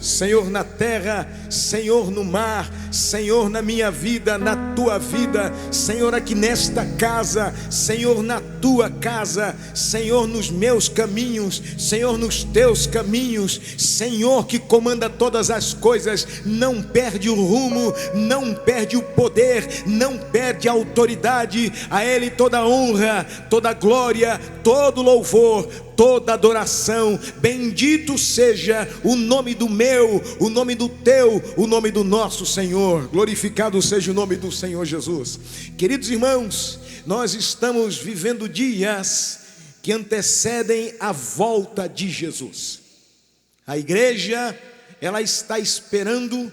Senhor na terra, Senhor no mar, Senhor na minha vida, na tua vida, Senhor aqui nesta casa, Senhor na tua casa, Senhor nos meus caminhos, Senhor nos teus caminhos, Senhor que comanda todas as coisas, não perde o rumo, não perde o poder, não perde a autoridade. A Ele toda a honra, toda a glória, todo louvor, toda adoração. Bendito seja o nome do meu, o nome do teu, o nome do nosso Senhor. Glorificado seja o nome do Senhor Jesus. Queridos irmãos, nós estamos vivendo dias que antecedem a volta de Jesus. A igreja, ela está esperando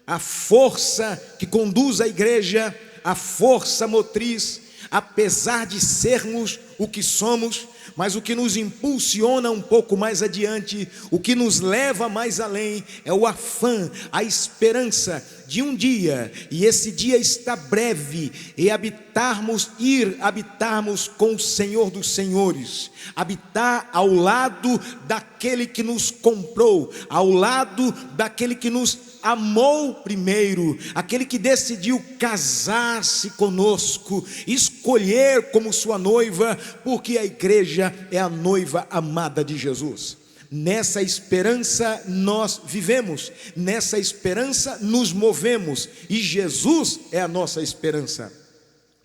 a força que conduz a igreja, a força motriz, apesar de sermos o que somos, mas o que nos impulsiona um pouco mais adiante, o que nos leva mais além, é o afã, a esperança de um dia, e esse dia está breve, e ir habitarmos com o Senhor dos Senhores, habitar ao lado daquele que nos comprou, ao lado daquele que nos amou primeiro, aquele que decidiu casar-se conosco, escolher como sua noiva, porque a igreja é a noiva amada de Jesus. Nessa esperança nós vivemos, nessa esperança nos movemos, e Jesus é a nossa esperança.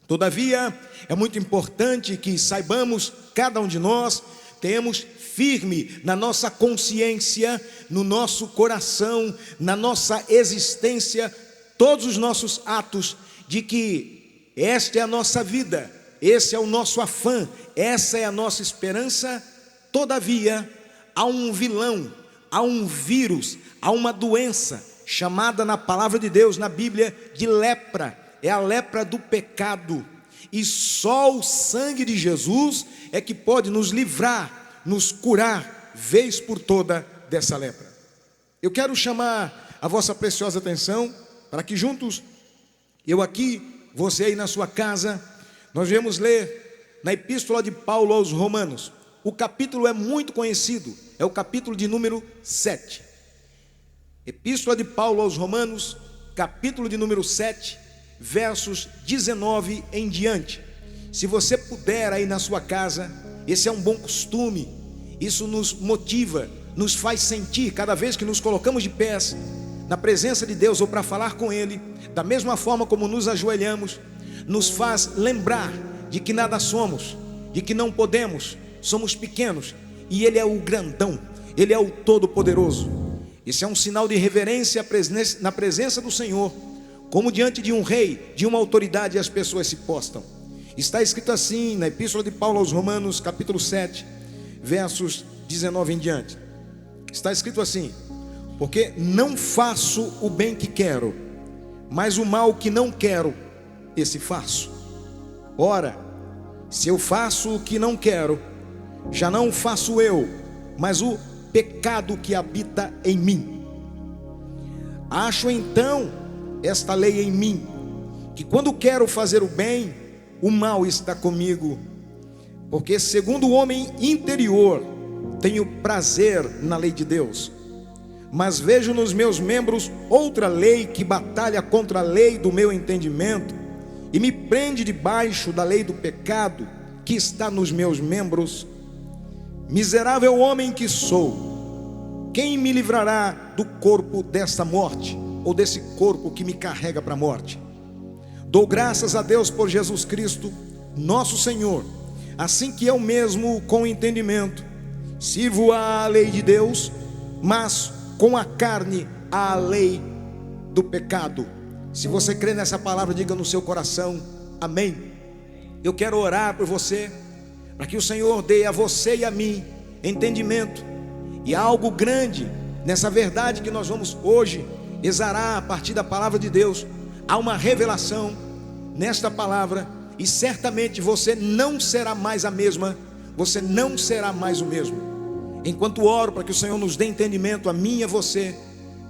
Todavia, é muito importante que saibamos, cada um de nós, tenhamos firme na nossa consciência, no nosso coração, na nossa existência, todos os nossos atos, de que esta é a nossa vida, esse é o nosso afã, essa é a nossa esperança. Todavia, há um vilão, há um vírus, há uma doença, chamada na palavra de Deus, na Bíblia, de lepra. É a lepra do pecado, e só o sangue de Jesus é que pode nos livrar, nos curar, vez por toda, dessa lepra. Eu quero chamar a vossa preciosa atenção, para que juntos, eu aqui, você aí na sua casa, nós viemos ler na epístola de Paulo aos Romanos. O capítulo é muito conhecido, é o capítulo de número 7. Epístola de Paulo aos Romanos, capítulo de número 7, versos 19 em diante. Se você puder aí na sua casa, esse é um bom costume, isso nos motiva, nos faz sentir, cada vez que nos colocamos de pés na presença de Deus ou para falar com Ele, da mesma forma como nos ajoelhamos, nos faz lembrar de que nada somos, de que não podemos, somos pequenos, e Ele é o grandão, Ele é o todo-poderoso. Esse é um sinal de reverência na presença do Senhor, como diante de um rei, de uma autoridade, as pessoas se postam. Está escrito assim na epístola de Paulo aos Romanos, capítulo 7, versos 19 em diante. Está escrito assim: porque não faço o bem que quero, mas o mal que não quero, esse faço. Ora, se eu faço o que não quero, já não faço eu, mas o pecado que habita em mim. Acho então esta lei em mim, que quando quero fazer o bem, o mal está comigo. Porque segundo o homem interior, tenho prazer na lei de Deus, mas vejo nos meus membros outra lei que batalha contra a lei do meu entendimento, e me prende debaixo da lei do pecado que está nos meus membros. Miserável homem que sou, quem me livrará do corpo desta morte, ou desse corpo que me carrega para a morte? Dou graças a Deus por Jesus Cristo, nosso Senhor, assim que eu mesmo, com entendimento, sirvo à lei de Deus, mas com a carne à lei do pecado. Se você crê nessa palavra, diga no seu coração, amém. Eu quero orar por você, para que o Senhor dê a você e a mim entendimento, e algo grande nessa verdade que nós vamos hoje exarar a partir da palavra de Deus. Há uma revelação nesta palavra, e certamente você não será mais a mesma, você não será mais o mesmo. Enquanto oro para que o Senhor nos dê entendimento, a mim e a você,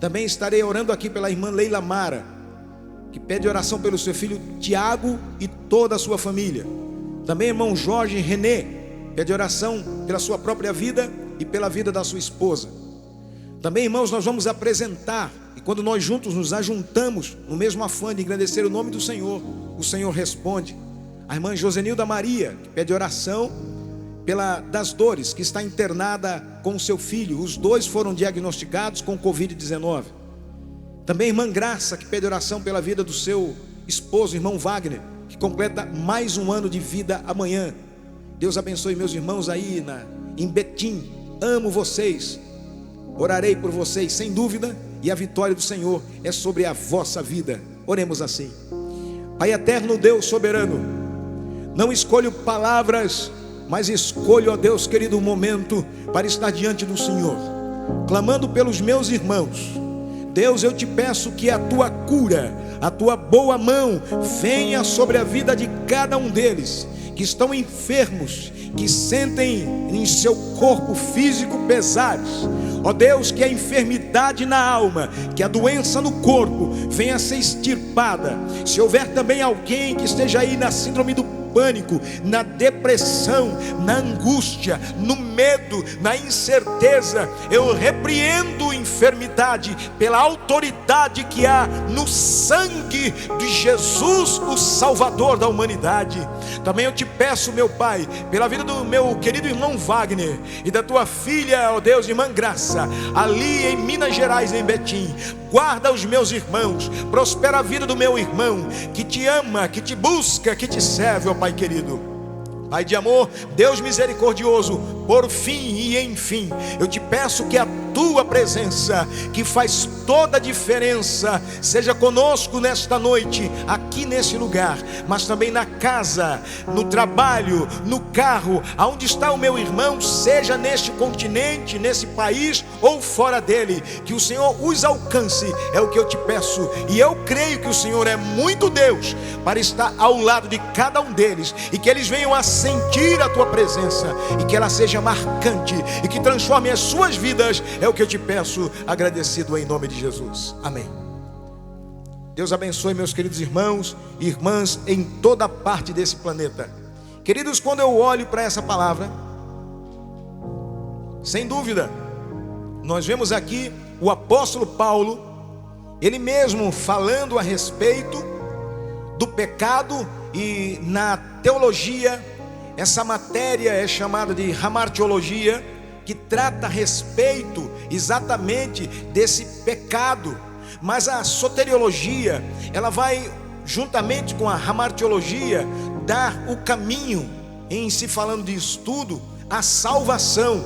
também estarei orando aqui pela irmã Leila Mara, que pede oração pelo seu filho Tiago e toda a sua família. Também irmão Jorge René pede oração pela sua própria vida e pela vida da sua esposa. Também, irmãos, nós vamos apresentar, e quando nós juntos nos ajuntamos no mesmo afã de engrandecer o nome do Senhor, o Senhor responde. A irmã Josenilda Maria, que pede oração das dores, que está internada com o seu filho. Os dois foram diagnosticados com Covid-19. Também a irmã Graça, que pede oração pela vida do seu esposo, irmão Wagner, que completa mais um ano de vida amanhã. Deus abençoe meus irmãos aí em Betim. Amo vocês, orarei por vocês sem dúvida, e a vitória do Senhor é sobre a vossa vida. Oremos assim. Pai eterno, Deus soberano, não escolho palavras, mas escolho, ó Deus querido, um momento para estar diante do Senhor, clamando pelos meus irmãos. Deus, eu te peço que a tua cura, a tua boa mão venha sobre a vida de cada um deles que estão enfermos, que sentem em seu corpo físico pesares. Ó Deus, que a enfermidade na alma, que a doença no corpo venha a ser extirpada. Se houver também alguém que esteja aí na síndrome do pânico, na depressão, na angústia, no medo, na incerteza, eu repreendo enfermidade pela autoridade que há no sangue de Jesus, o Salvador da humanidade. Também eu te peço, meu Pai, pela vida do meu querido irmão Wagner e da tua filha, ó Deus, irmã Graça, ali em Minas Gerais, em Betim. Guarda os meus irmãos, prospera a vida do meu irmão, que te ama, que te busca, que te serve, ó Pai querido. Pai de amor, Deus misericordioso, por fim e enfim, eu te peço que a tua presença, que faz toda a diferença, seja conosco nesta noite, aqui nesse lugar, mas também na casa, no trabalho, no carro, aonde está o meu irmão, seja neste continente, nesse país ou fora dele, que o Senhor os alcance, é o que eu te peço, e eu creio que o Senhor é muito Deus, para estar ao lado de cada um deles, e que eles venham a sentir a tua presença, e que ela seja marcante, e que transforme as suas vidas, é o que eu te peço, agradecido em nome de Jesus, amém. Deus abençoe meus queridos irmãos e irmãs em toda parte desse planeta. Queridos, quando eu olho para essa palavra, sem dúvida, nós vemos aqui o apóstolo Paulo, ele mesmo falando a respeito do pecado, e na teologia, essa matéria é chamada de hamartiologia, que trata a respeito exatamente desse pecado. Mas a soteriologia, ela vai juntamente com a hamartiologia dar o caminho, em se falando de estudo, a salvação,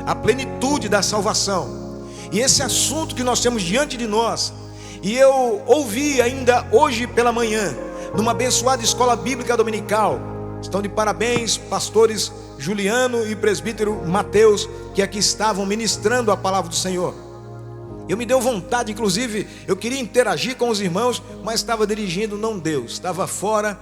a plenitude da salvação. E esse assunto que nós temos diante de nós, e eu ouvi ainda hoje pela manhã, numa abençoada escola bíblica dominical, estão de parabéns pastores Juliano e presbítero Mateus, que aqui estavam ministrando a palavra do Senhor. Eu me deu vontade, inclusive, eu queria interagir com os irmãos, mas estava dirigindo, não deu, estava fora.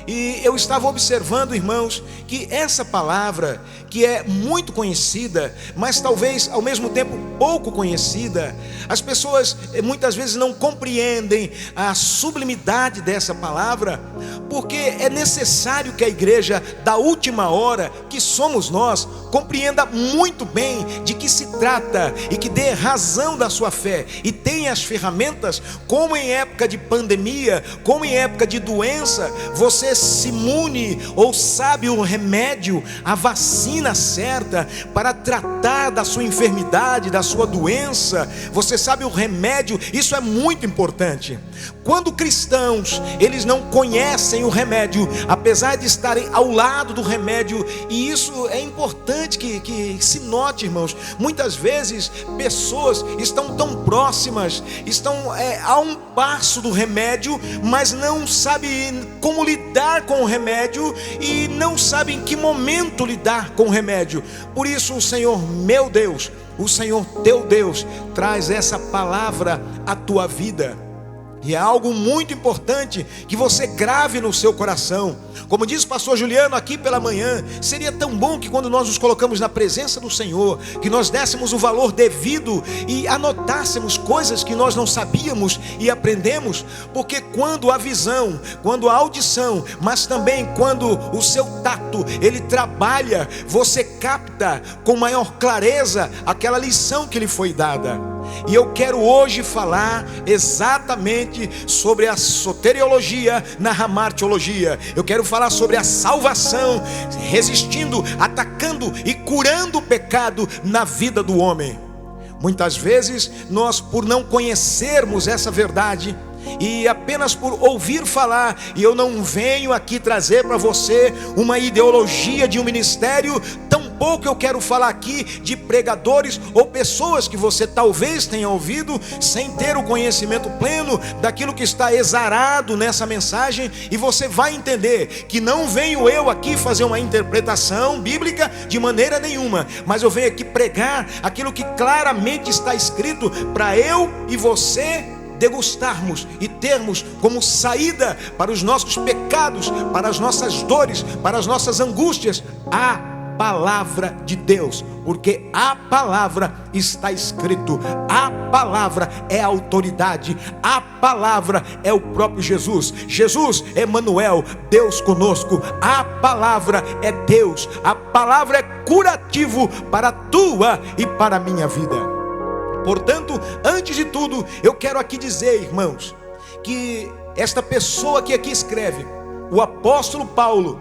E eu estava observando, irmãos, que essa palavra, que é muito conhecida, mas talvez ao mesmo tempo pouco conhecida, as pessoas muitas vezes não compreendem a sublimidade dessa palavra, porque é necessário que a igreja da última hora, que somos nós, compreenda muito bem de que se trata e que dê razão da sua fé e tenha as ferramentas, como em época de pandemia, como em época de doença, você se imune ou sabe o remédio, a vacina certa para tratar da sua enfermidade, da sua doença. Você sabe o remédio, isso é muito importante. Quando cristãos, eles não conhecem o remédio, apesar de estarem ao lado do remédio, e isso é importante que se note, irmãos. Muitas vezes pessoas estão tão próximas, estão a um passo do remédio, mas não sabem como lidar com o remédio e não sabem em que momento lidar com o remédio. Por isso o Senhor meu Deus, o Senhor teu Deus, traz essa palavra à tua vida. E é algo muito importante que você grave no seu coração. Como diz o pastor Juliano aqui pela manhã, seria tão bom que quando nós nos colocamos na presença do Senhor, que nós dessemos o valor devido e anotássemos coisas que nós não sabíamos e aprendemos, porque quando a visão, quando a audição, mas também quando o seu tato, ele trabalha, você capta com maior clareza aquela lição que lhe foi dada. E eu quero hoje falar exatamente sobre a soteriologia na hamartiologia. Eu quero falar sobre a salvação, resistindo, atacando e curando o pecado na vida do homem. Muitas vezes nós, por não conhecermos essa verdade e apenas por ouvir falar, e eu não venho aqui trazer para você uma ideologia de um ministério, tampouco eu quero falar aqui de pregadores ou pessoas que você talvez tenha ouvido sem ter o conhecimento pleno daquilo que está exarado nessa mensagem. E você vai entender que não venho eu aqui fazer uma interpretação bíblica de maneira nenhuma, mas eu venho aqui pregar aquilo que claramente está escrito para eu e você degustarmos e termos como saída para os nossos pecados, para as nossas dores, para as nossas angústias, a palavra de Deus, porque a palavra está escrito, a palavra é a autoridade, a palavra é o próprio Jesus. Jesus é Emanuel, Deus conosco. A palavra é Deus, a palavra é curativo para a tua e para a minha vida. Portanto, antes de tudo, eu quero aqui dizer, irmãos, que esta pessoa que aqui escreve, o apóstolo Paulo,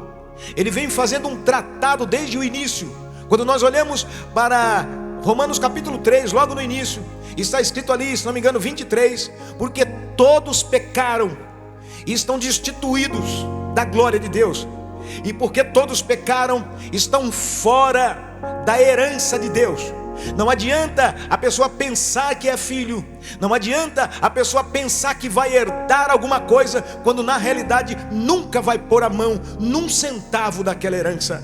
ele vem fazendo um tratado desde o início. Quando nós olhamos para Romanos capítulo 3, logo no início, está escrito ali, se não me engano, 23, porque todos pecaram e estão destituídos da glória de Deus. E porque todos pecaram, estão fora da herança de Deus. Não adianta a pessoa pensar que é filho, não adianta a pessoa pensar que vai herdar alguma coisa, quando na realidade nunca vai pôr a mão num centavo daquela herança.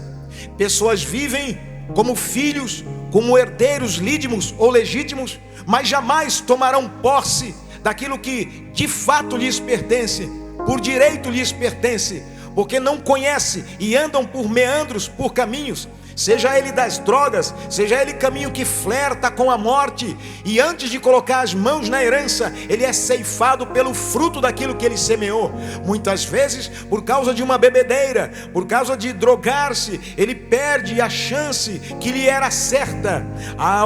Pessoas vivem como filhos, como herdeiros lídimos ou legítimos, mas jamais tomarão posse daquilo que de fato lhes pertence, por direito lhes pertence, porque não conhece e andam por meandros, por caminhos, seja ele das drogas, seja ele caminho que flerta com a morte, e antes de colocar as mãos na herança, ele é ceifado pelo fruto daquilo que ele semeou. Muitas vezes, por causa de uma bebedeira, por causa de drogar-se, ele perde a chance que lhe era certa.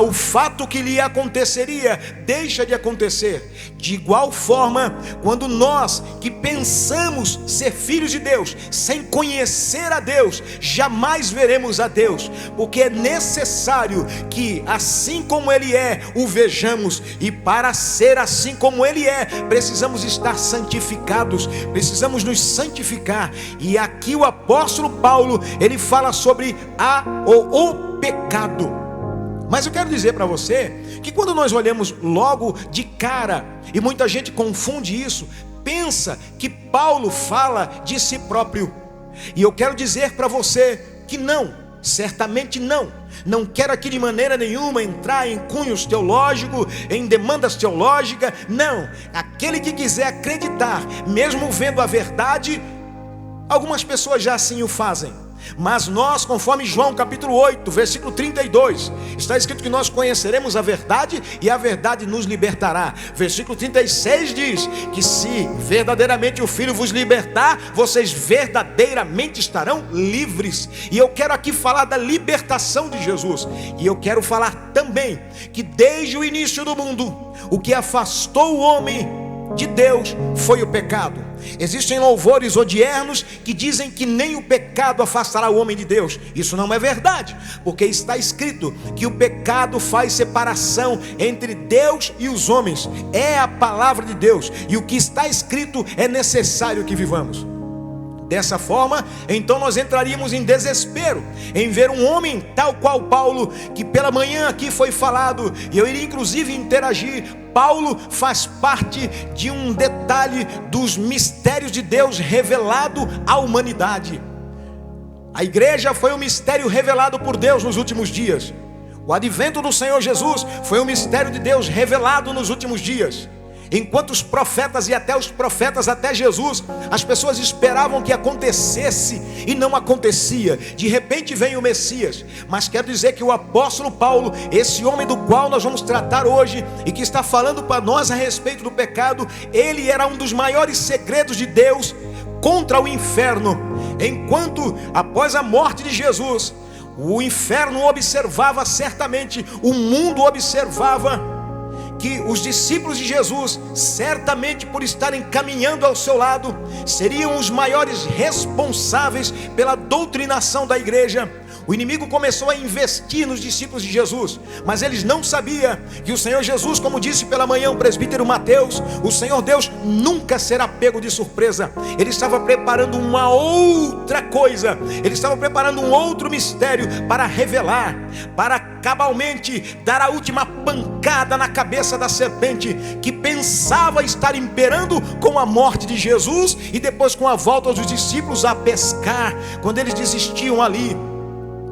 O fato que lhe aconteceria deixa de acontecer. De igual forma, quando nós que pensamos ser filhos de Deus, sem conhecer a Deus, jamais veremos a Deus, porque é necessário que assim como Ele é, o vejamos, e para ser assim como Ele é, precisamos estar santificados, precisamos nos santificar. E aqui o apóstolo Paulo, ele fala sobre o pecado. Mas eu quero dizer para você que quando nós olhamos logo de cara, e muita gente confunde isso, pensa que Paulo fala de si próprio. E eu quero dizer para você que não, certamente não. Não quero aqui de maneira nenhuma entrar em cunhos teológicos, em demandas teológicas, não. Aquele que quiser acreditar, mesmo vendo a verdade, algumas pessoas já assim o fazem. Mas nós, conforme João capítulo 8, versículo 32, está escrito que nós conheceremos a verdade e a verdade nos libertará. Versículo 36 diz que se verdadeiramente o Filho vos libertar, vocês verdadeiramente estarão livres. E eu quero aqui falar da libertação de Jesus. E eu quero falar também que desde o início do mundo, o que afastou o homem de Deus foi o pecado. Existem louvores odiernos que dizem que nem o pecado afastará o homem de Deus. Isso não é verdade, porque está escrito que o pecado faz separação entre Deus e os homens. É a palavra de Deus, e o que está escrito é necessário que vivamos. Dessa forma, então nós entraríamos em desespero em ver um homem tal qual Paulo, que pela manhã aqui foi falado, e eu iria inclusive interagir. Paulo faz parte de um detalhe dos mistérios de Deus revelado à humanidade. A igreja foi um mistério revelado por Deus nos últimos dias. O advento do Senhor Jesus foi um mistério de Deus revelado nos últimos dias. Enquanto os profetas e até os profetas, até Jesus, as pessoas esperavam que acontecesse e não acontecia. De repente vem o Messias. Mas quero dizer que o apóstolo Paulo, esse homem do qual nós vamos tratar hoje e que está falando para nós a respeito do pecado, ele era um dos maiores segredos de Deus contra o inferno. Enquanto após a morte de Jesus, o inferno observava certamente, o mundo observava que os discípulos de Jesus, certamente por estarem caminhando ao seu lado, seriam os maiores responsáveis pela doutrinação da igreja. O inimigo começou a investir nos discípulos de Jesus, mas eles não sabiam que o Senhor Jesus, como disse pela manhã o presbítero Mateus, o Senhor Deus nunca será pego de surpresa. Ele estava preparando uma outra coisa, ele estava preparando um outro mistério para revelar, para cabalmente dar a última pancada na cabeça da serpente, que pensava estar imperando com a morte de Jesus e depois com a volta dos discípulos a pescar. Quando eles desistiam ali,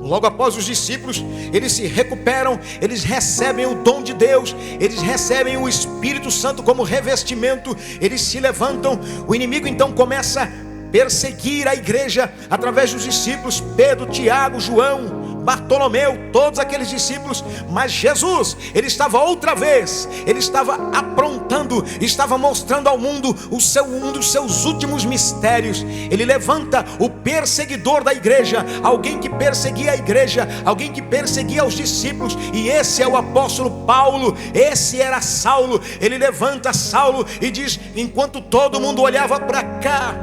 logo após os discípulos, eles se recuperam, eles recebem o dom de Deus, eles recebem o Espírito Santo como revestimento, eles se levantam. O inimigo então começa a perseguir a igreja através dos discípulos, Pedro, Tiago, João, Bartolomeu, todos aqueles discípulos. Mas Jesus, ele estava outra vez, ele estava aprontando, estava mostrando ao mundo um dos seus últimos mistérios. Ele levanta o perseguidor da igreja, alguém que perseguia a igreja, alguém que perseguia os discípulos, e esse é o apóstolo Paulo. Esse era Saulo. Ele levanta Saulo e diz: enquanto todo mundo olhava para cá,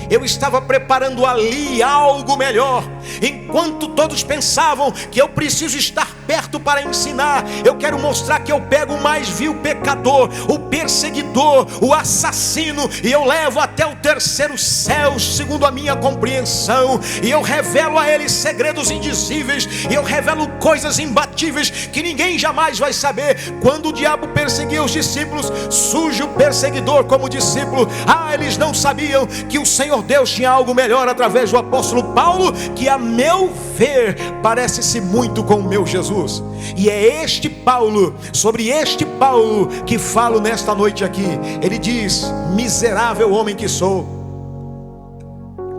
eu estava preparando ali algo melhor. Enquanto todos pensavam que eu preciso estar perto para ensinar, eu quero mostrar que eu pego o mais vil pecador, o perseguidor, o assassino, e eu levo até o terceiro céu, segundo a minha compreensão, e eu revelo a ele segredos indizíveis, e eu revelo coisas imbatíveis que ninguém jamais vai saber. Quando o diabo perseguia os discípulos, surge o perseguidor como discípulo. Eles não sabiam que o Senhor Deus tinha algo melhor através do apóstolo Paulo, que a meu ver parece-se muito com o meu Jesus. E é este Paulo, sobre este Paulo que falo nesta noite aqui. Ele diz: miserável homem que sou,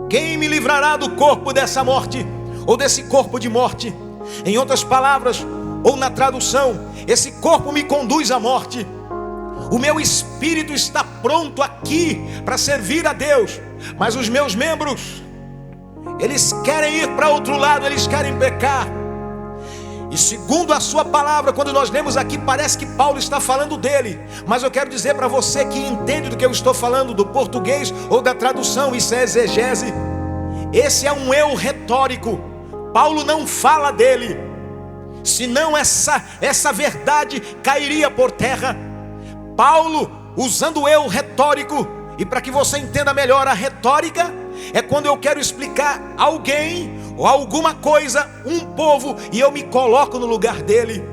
quem me livrará do corpo dessa morte, ou desse corpo de morte? Em outras palavras, ou na tradução, esse corpo me conduz à morte. O meu espírito está pronto aqui para servir a Deus, mas os meus membros, eles querem ir para outro lado, eles querem pecar. E segundo a sua palavra, quando nós lemos aqui, parece que Paulo está falando dele, mas eu quero dizer para você que entende do que eu estou falando, do português ou da tradução, isso é exegese. Esse é um eu retórico. Paulo não fala dele, senão essa verdade cairia por terra. Paulo, usando o eu retórico, e para que você entenda melhor, a retórica é quando eu quero explicar alguém ou alguma coisa, um povo, e eu me coloco no lugar dele.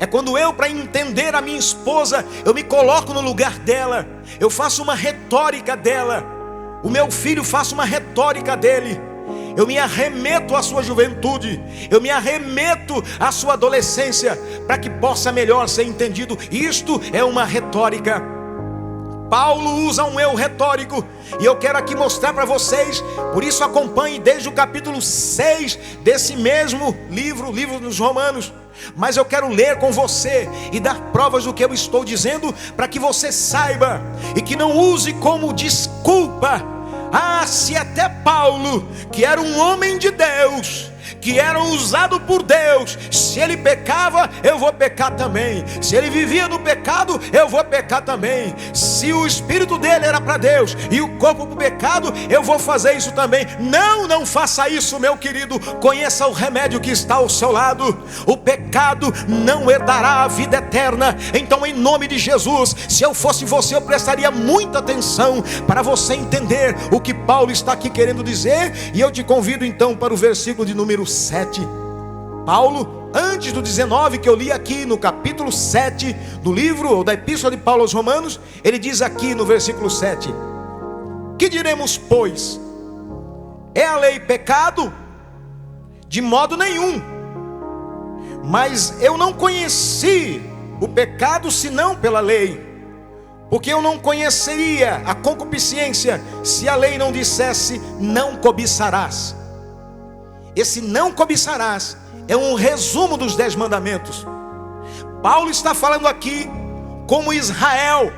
É quando eu, para entender a minha esposa, eu me coloco no lugar dela, eu faço uma retórica dela. O meu filho, faço uma retórica dele. Eu me arremeto à sua juventude, eu me arremeto à sua adolescência, para que possa melhor ser entendido. Isto é uma retórica. Paulo usa um eu retórico, e eu quero aqui mostrar para vocês. Por isso acompanhe desde o capítulo 6 desse mesmo livro dos Romanos. Mas eu quero ler com você e dar provas do que eu estou dizendo, para que você saiba e que não use como desculpa. Se até Paulo, que era um homem de Deus, que era usado por Deus, se ele pecava, eu vou pecar também. Se ele vivia no pecado, eu vou pecar também. Se o espírito dele era para Deus e o corpo para o pecado, eu vou fazer isso também. Não faça isso, meu querido. Conheça o remédio que está ao seu lado. O pecado não herdará a vida eterna. Então, em nome de Jesus, se eu fosse você, eu prestaria muita atenção para você entender o que Paulo está aqui querendo dizer. E eu te convido então para o versículo de número 7. Paulo, antes do 19 que eu li aqui no capítulo 7 do livro ou da epístola de Paulo aos Romanos, ele diz aqui no versículo 7: que diremos, pois? É a lei pecado? De modo nenhum. Mas eu não conheci o pecado senão pela lei, porque eu não conheceria a concupiscência se a lei não dissesse: não cobiçarás. Esse não cobiçarás é um resumo dos 10 mandamentos. Paulo está falando aqui como Israel.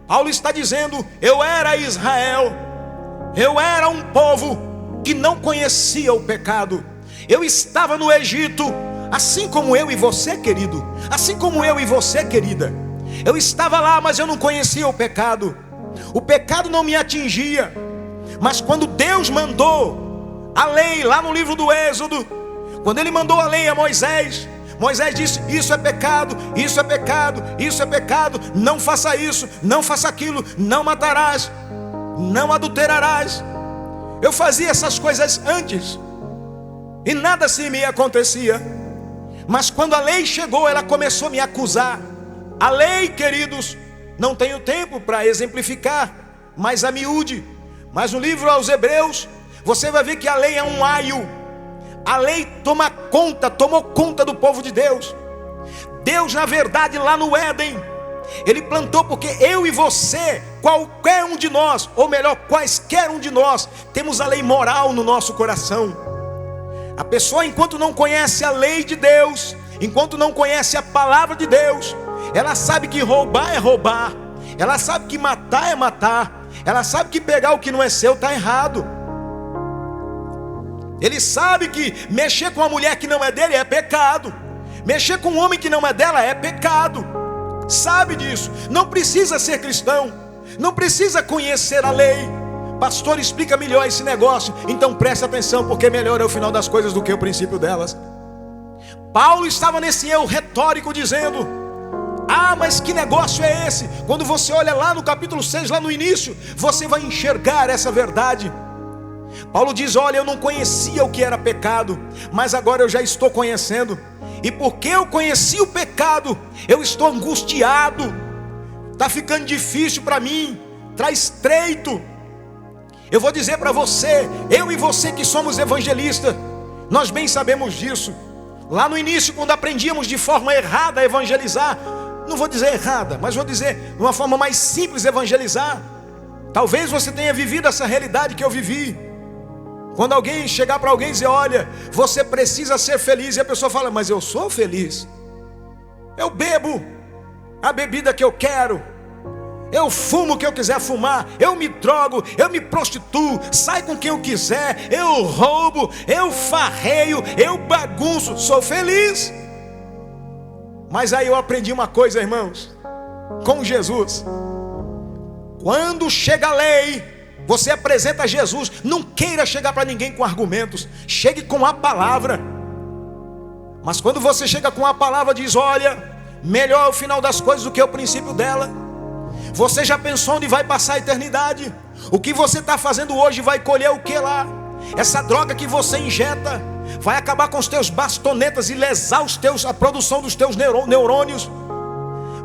Paulo está dizendo: eu era Israel, eu era um povo que não conhecia o pecado. Eu estava no Egito, assim como eu e você, querido, assim como eu e você, querida. Eu estava lá, mas eu não conhecia o pecado. O pecado não me atingia. Mas quando Deus mandou a lei, lá no livro do Êxodo, quando Ele mandou a lei a Moisés, Moisés disse: isso é pecado, isso é pecado, isso é pecado. Não faça isso, não faça aquilo. Não matarás, não adulterarás. Eu fazia essas coisas antes e nada assim me acontecia. Mas quando a lei chegou, ela começou a me acusar. A lei, queridos, não tenho tempo para exemplificar, mas a miúde. Mas no livro aos Hebreus, você vai ver que a lei é um aio. A lei tomou conta do povo de Deus. Deus, na verdade, lá no Éden, Ele plantou, porque eu e você, qualquer um de nós, ou melhor, quaisquer um de nós, temos a lei moral no nosso coração. A pessoa, enquanto não conhece a lei de Deus, enquanto não conhece a palavra de Deus, ela sabe que roubar é roubar, ela sabe que matar é matar, ela sabe que pegar o que não é seu está errado. Ele sabe que mexer com uma mulher que não é dele é pecado, mexer com um homem que não é dela é pecado. Sabe disso, não precisa ser cristão, não precisa conhecer a lei. Pastor, explica melhor esse negócio. Então preste atenção, porque melhor é o final das coisas do que o princípio delas. Paulo estava nesse eu retórico dizendo: ah, mas que negócio é esse? Quando você olha lá no capítulo 6, lá no início, você vai enxergar essa verdade. Paulo diz: olha, eu não conhecia o que era pecado, mas agora eu já estou conhecendo. E porque eu conheci o pecado, eu estou angustiado. Está ficando difícil para mim, está estreito. Eu vou dizer para você, eu e você que somos evangelistas, nós bem sabemos disso. Lá no início, quando aprendíamos de forma errada a evangelizar, não vou dizer errada, mas vou dizer de uma forma mais simples evangelizar. Talvez você tenha vivido essa realidade que eu vivi. Quando alguém chegar para alguém e dizer: olha, você precisa ser feliz, e a pessoa fala: mas eu sou feliz, eu bebo a bebida que eu quero, eu fumo o que eu quiser fumar, eu me drogo, eu me prostituo, saio com quem eu quiser, eu roubo, eu farreio, eu bagunço, sou feliz. Mas aí eu aprendi uma coisa, irmãos, com Jesus. Quando chega a lei, você apresenta Jesus. Não queira chegar para ninguém com argumentos, chegue com a palavra. Mas quando você chega com a palavra, diz: olha, melhor é o final das coisas do que o princípio dela. Você já pensou onde vai passar a eternidade? O que você está fazendo hoje vai colher o que lá? Essa droga que você injeta vai acabar com os teus bastonetas e lesar a produção dos teus neurônios.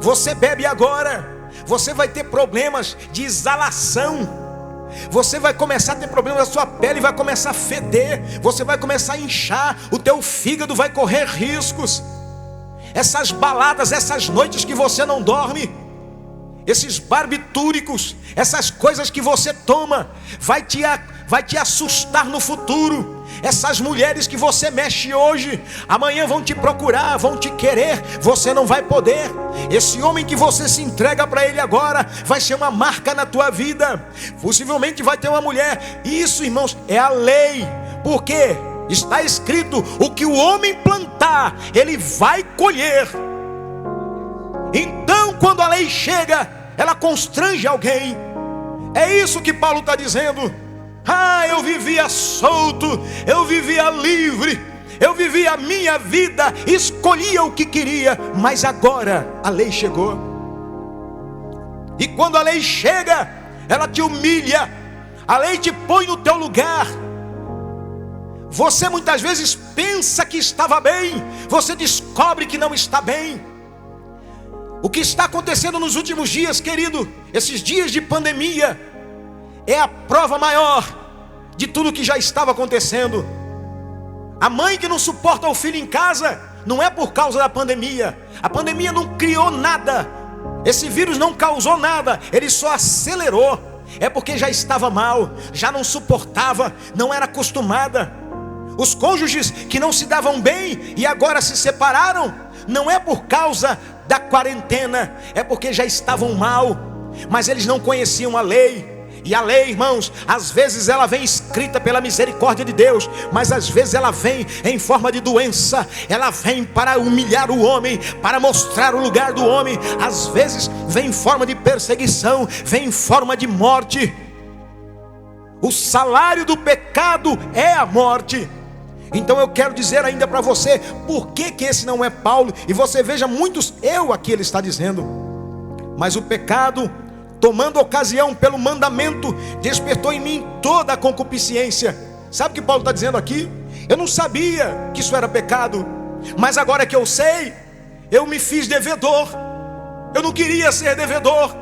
Você bebe agora, você vai ter problemas de exalação. Você vai começar a ter problemas na sua pele, vai começar a feder, você vai começar a inchar, o teu fígado vai correr riscos. Essas baladas, essas noites que você não dorme, esses barbitúricos, essas coisas que você toma, vai te assustar no futuro. Essas mulheres que você mexe hoje, amanhã vão te procurar, vão te querer, você não vai poder. Esse homem que você se entrega para ele agora, vai ser uma marca na tua vida. Possivelmente vai ter uma mulher. Isso, irmãos, é a lei. Por quê? Está escrito: o que o homem plantar, ele vai colher. Então, quando a lei chega, ela constrange alguém. É isso que Paulo está dizendo. Ah, eu vivia solto, eu vivia livre, eu vivia a minha vida, escolhia o que queria, mas agora a lei chegou. E quando a lei chega, ela te humilha, a lei te põe no teu lugar. Você muitas vezes pensa que estava bem, você descobre que não está bem. O que está acontecendo nos últimos dias, querido, esses dias de pandemia, é a prova maior de tudo que já estava acontecendo. A mãe que não suporta o filho em casa, não é por causa da pandemia. A pandemia não criou nada, esse vírus não causou nada, ele só acelerou. É porque já estava mal, já não suportava, não era acostumada. Os cônjuges que não se davam bem e agora se separaram, não é por causa da quarentena, é porque já estavam mal, mas eles não conheciam a lei. E a lei, irmãos, às vezes ela vem escrita pela misericórdia de Deus, mas às vezes ela vem em forma de doença. Ela vem para humilhar o homem, para mostrar o lugar do homem. Às vezes vem em forma de perseguição, vem em forma de morte. O salário do pecado é a morte. Então eu quero dizer ainda para você, por que esse não é Paulo? E você veja muitos eu aqui ele está dizendo. Mas o pecado, tomando ocasião pelo mandamento, despertou em mim toda a concupiscência. Sabe o que Paulo está dizendo aqui? Eu não sabia que isso era pecado, mas agora que eu sei, eu me fiz devedor. Eu não queria ser devedor,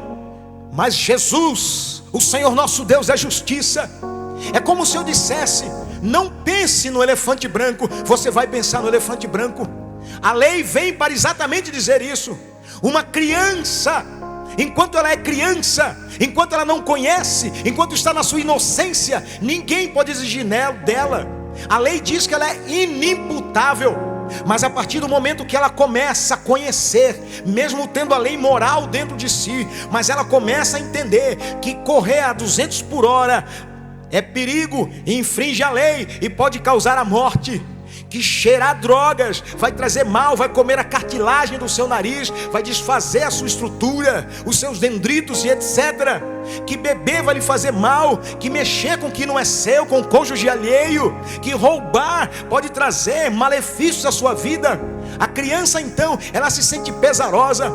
mas Jesus, o Senhor nosso Deus, é justiça. É como se eu dissesse: não pense no elefante branco. Você vai pensar no elefante branco. A lei vem para exatamente dizer isso. Uma criança, enquanto ela é criança, enquanto ela não conhece, enquanto está na sua inocência, ninguém pode exigir dela. A lei diz que ela é inimputável. Mas a partir do momento que ela começa a conhecer, mesmo tendo a lei moral dentro de si, mas ela começa a entender que correr a 200 por hora é perigo, infringe a lei e pode causar a morte. Que cheirar drogas vai trazer mal, vai comer a cartilagem do seu nariz, vai desfazer a sua estrutura, os seus dendritos e etc. Que beber vai lhe fazer mal, que mexer com o que não é seu, com o cônjuge alheio, que roubar pode trazer malefícios à sua vida. A criança então, ela se sente pesarosa.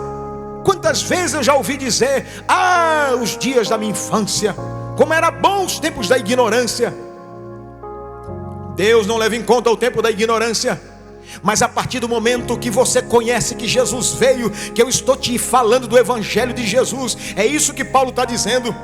Quantas vezes eu já ouvi dizer: ah, os dias da minha infância, como era bom os tempos da ignorância. Deus não leva em conta o tempo da ignorância, mas a partir do momento que você conhece que Jesus veio, que eu estou te falando do Evangelho de Jesus, é isso que Paulo está dizendo.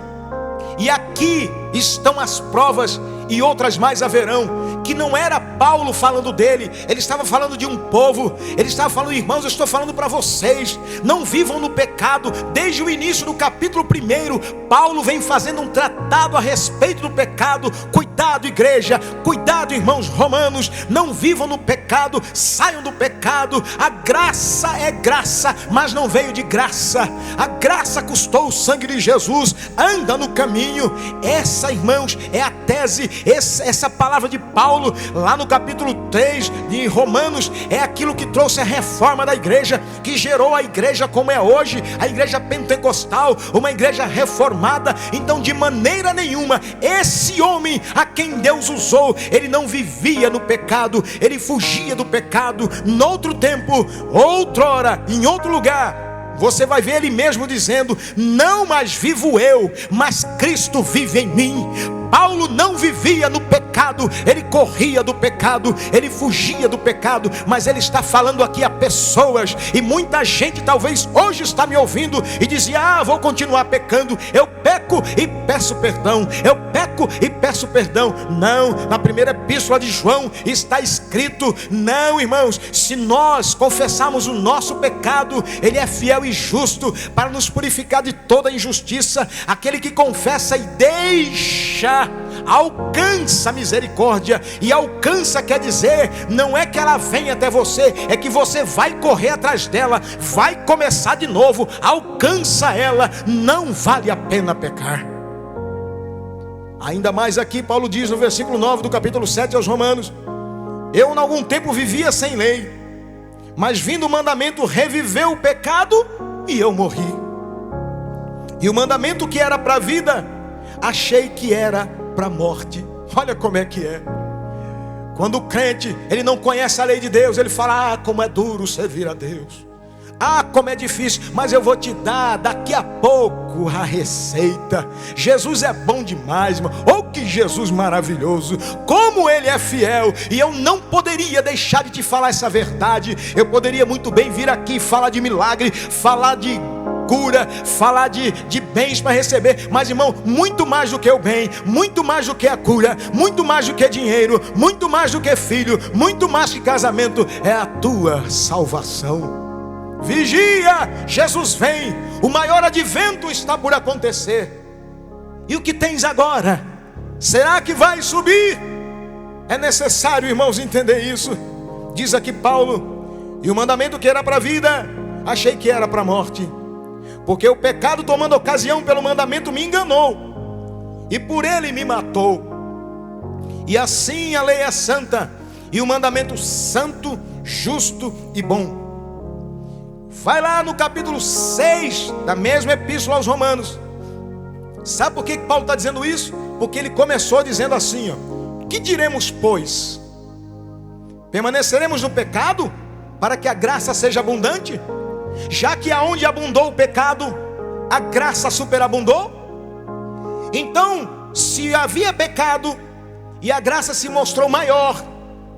E aqui estão as provas, e outras mais haverão, que não era Paulo falando dele, ele estava falando de um povo. Ele estava falando: irmãos, eu estou falando para vocês, não vivam no pecado. Desde o início do capítulo 1, Paulo vem fazendo um tratado a respeito do pecado. Cuidado, igreja, cuidado, irmãos romanos, não vivam no pecado, saiam do pecado. A graça é graça, mas não veio de graça. A graça custou o sangue de Jesus. Anda no caminho. Essa, irmãos, é a tese. Essa palavra de Paulo lá no capítulo 3 de Romanos é aquilo que trouxe a reforma da igreja, que gerou a igreja como é hoje, a igreja pentecostal, uma igreja reformada. Então, de maneira nenhuma, esse homem a quem Deus usou, ele não vivia no pecado, ele fugia do pecado. Noutro tempo, outrora, em outro lugar, você vai ver ele mesmo dizendo: não mais vivo eu, mas Cristo vive em mim. Paulo não vivia no pecado, ele corria do pecado, ele fugia do pecado. Mas ele está falando aqui a pessoas, e muita gente talvez hoje está me ouvindo e dizia: ah, vou continuar pecando, eu peco e peço perdão, eu peco e peço perdão. Não, na primeira epístola de João está escrito: não, irmãos, se nós confessarmos o nosso pecado, ele é fiel e justo para nos purificar de toda injustiça. Aquele que confessa e deixa alcança misericórdia. E alcança quer dizer, não é que ela vem até você, é que você vai correr atrás dela, vai começar de novo. Alcança ela, não vale a pena pecar. Ainda mais aqui Paulo diz no versículo 9 do capítulo 7 aos Romanos: eu em algum tempo vivia sem lei, mas vindo o mandamento reviveu o pecado e eu morri. E o mandamento que era para a vida, achei que era para a morte. Olha como é que é. Quando o crente, ele não conhece a lei de Deus, ele fala: ah, como é duro servir a Deus, ah, como é difícil. Mas eu vou te dar daqui a pouco a receita. Jesus é bom demais, irmão. Oh, que Jesus maravilhoso, como ele é fiel. E eu não poderia deixar de te falar essa verdade. Eu poderia muito bem vir aqui falar de milagre, falar de cura, falar de bens para receber. Mas, irmão, muito mais do que o bem, muito mais do que a cura, muito mais do que dinheiro, muito mais do que filho, muito mais que casamento, é a tua salvação. Vigia, Jesus vem, o maior advento está por acontecer. E o que tens agora, será que vai subir? É necessário, irmãos, entender isso. Diz aqui Paulo: e o mandamento que era para a vida, achei que era para a morte, porque o pecado, tomando ocasião pelo mandamento, me enganou, e por ele me matou. E assim a lei é santa, e o mandamento santo, justo e bom. Vai lá no capítulo 6 da mesma epístola aos Romanos. Sabe por que Paulo está dizendo isso? Porque ele começou dizendo assim, ó: que diremos, pois? Permaneceremos no pecado para que a graça seja abundante? Já que aonde abundou o pecado, a graça superabundou? Então, se havia pecado e a graça se mostrou maior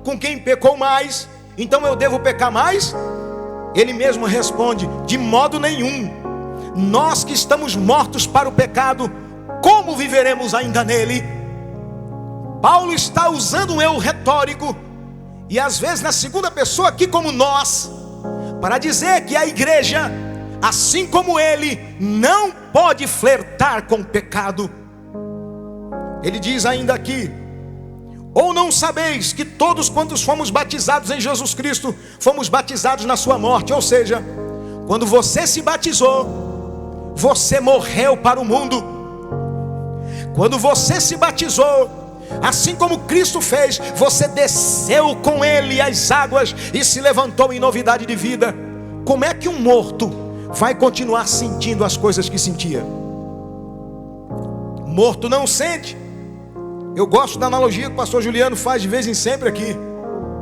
com quem pecou mais, então eu devo pecar mais? Ele mesmo responde: de modo nenhum. Nós que estamos mortos para o pecado, como viveremos ainda nele? Paulo está usando um eu retórico, e às vezes na segunda pessoa aqui como nós, para dizer que a igreja, assim como ele, não pode flertar com o pecado. Ele diz ainda aqui: ou não sabeis que todos quantos fomos batizados em Jesus Cristo, fomos batizados na sua morte? Ou seja, quando você se batizou, você morreu para o mundo. Quando você se batizou, assim como Cristo fez, você desceu com ele as águas e se levantou em novidade de vida. Como é que um morto vai continuar sentindo as coisas que sentia? Morto não sente. Eu gosto da analogia que o pastor Juliano faz de vez em sempre aqui.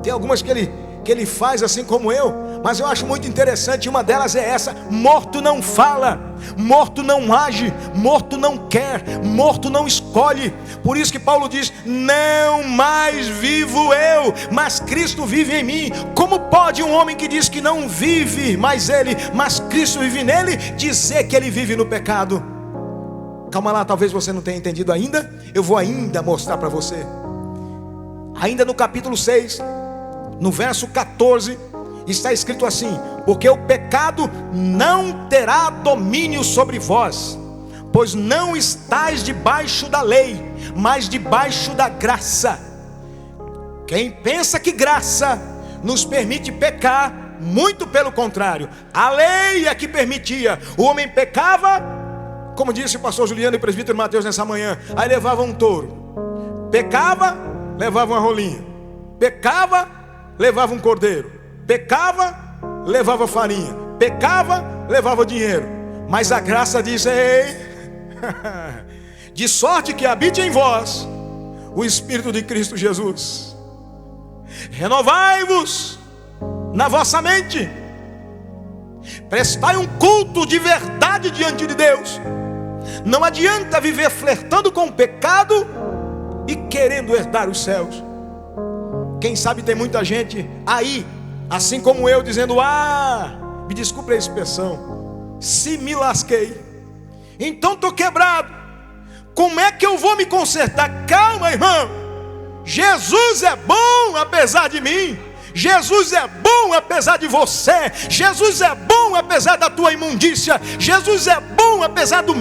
Tem algumas que ele faz assim como eu, mas eu acho muito interessante. Uma delas é essa: morto não fala, morto não age, morto não quer, morto não escolhe. Por isso que Paulo diz: não mais vivo eu, mas Cristo vive em mim. Como pode um homem que diz que não vive mais ele, mas Cristo vive nele, dizer que ele vive no pecado? Calma lá, talvez você não tenha entendido ainda. Eu vou ainda mostrar para você. Ainda no capítulo 6, no verso 14, está escrito assim: porque o pecado não terá domínio sobre vós, pois não estáis debaixo da lei, mas debaixo da graça. Quem pensa que graça nos permite pecar, muito pelo contrário, a lei é que permitia. O homem pecava, como disse o pastor Juliano e o presbítero Mateus nessa manhã, aí levava um touro. Pecava, levava uma rolinha. Pecava, levava um cordeiro. Pecava, levava farinha. Pecava, levava dinheiro. Mas a graça diz: ei, de sorte que habite em vós o Espírito de Cristo Jesus. Renovai-vos na vossa mente, prestai um culto de verdade diante de Deus. Não adianta viver flertando com o pecado e querendo herdar os céus. Quem sabe tem muita gente aí, assim como eu, dizendo: me desculpe a expressão, se me lasquei, então estou quebrado, como é que eu vou me consertar? Calma, irmão, Jesus é bom apesar de mim. Jesus é bom apesar de você. Jesus é bom apesar da tua imundícia. Jesus é bom apesar do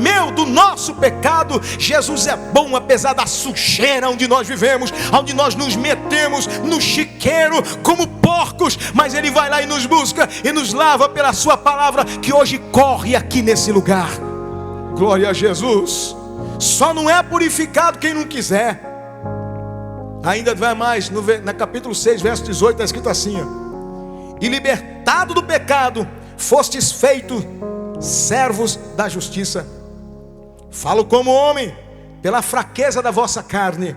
nosso pecado. Jesus é bom apesar da sujeira onde nós vivemos, onde nós nos metemos no chiqueiro como porcos. Mas Ele vai lá e nos busca e nos lava pela sua palavra, que hoje corre aqui nesse lugar. Glória a Jesus. Só não é purificado quem não quiser. Ainda vai mais, no capítulo 6, verso 18, está escrito assim: ó: e libertado do pecado, fostes feitos servos da justiça. Falo como homem, pela fraqueza da vossa carne.